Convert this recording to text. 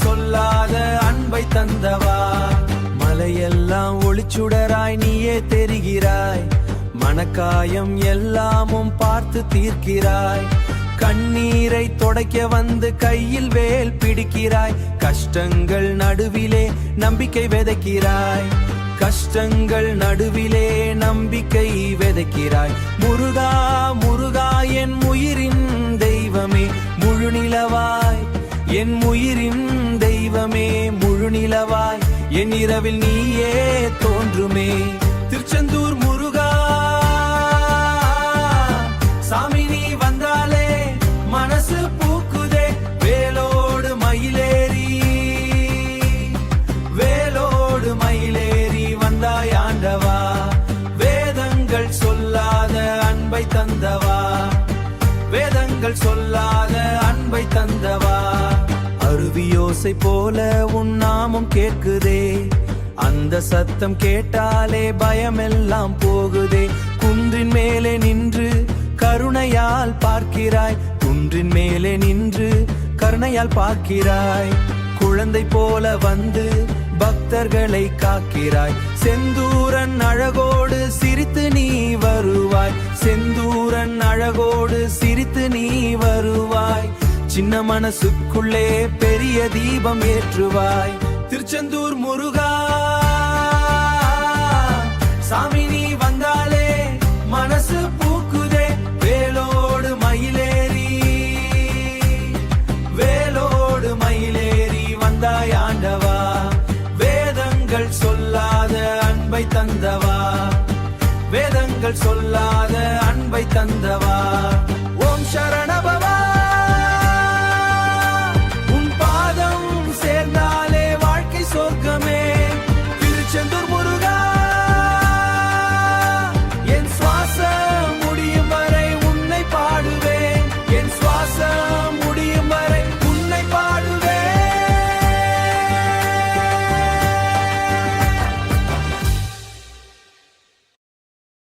சொல்லாத அன்பை தந்தவா. மலையெல்லாம் ஒளிச்சுடராய் நீயே தெரிகிறாய், மனக்காயம் எல்லாமும் பார்த்து தீர்க்கிறாய். கண்ணீரை தொடைக்க வந்து கையில் வேல் பிடிக்கிறாய், கஷ்டங்கள் நடுவிலே நம்பிக்கை விதைக்கிறாய். கஷ்டங்கள் நடுவிலே நம்பிக்கை விதைக்கிறாய். முருகா முருகா என் உயிரின் தெய்வமே முழு நிலவாய், என் உயிரின் தெய்வமே முழு நிலவாய், என் இரவில் நீயே தோன்றுமே. திருச்செந்தூர் முருகா சாமி நீ வந்தாலே மனசு பூக்குதே. வேலோடு மயிலேறி வேலோடு மயிலேறி வந்தாய் ஆண்டவா. வேதங்கள் சொல்லாத அன்பை தந்தவா, வேதங்கள் சொல்லாத அன்பை தந்தவா. அருவியோசை போல உன் நாமம் கேட்குதே, அந்த சத்தம் கேட்டாலே பயமெல்லாம் போகுதே. குன்றின் மேலே நின்று கருணையால் பார்க்கிறாய், குன்றின் மேலே நின்று கருணையால் பார்க்கிறாய். குழந்தை போல வந்து பக்தர்களை காக்கிறாய். செந்தூரன் அழகோடு சிரித்து நீ வருவாய், செந்தூரன் அழகோடு சிரித்து நீ வருவாய். சின்ன மனசுக்குள்ளே பெரிய தீபம் ஏற்றுவாய். திருச்செந்தூர் முருகா சாமி நீ வந்தாலே மனசு பூக்குதே. வேலோடு மயிலேறி வேலோடு மயிலேறி வந்தாய் ஆண்டவா. வேதங்கள் சொல்லாத அன்பை தந்தவா, வேதங்கள் சொல்லாத அன்பை தந்தவா. ஓம் சரண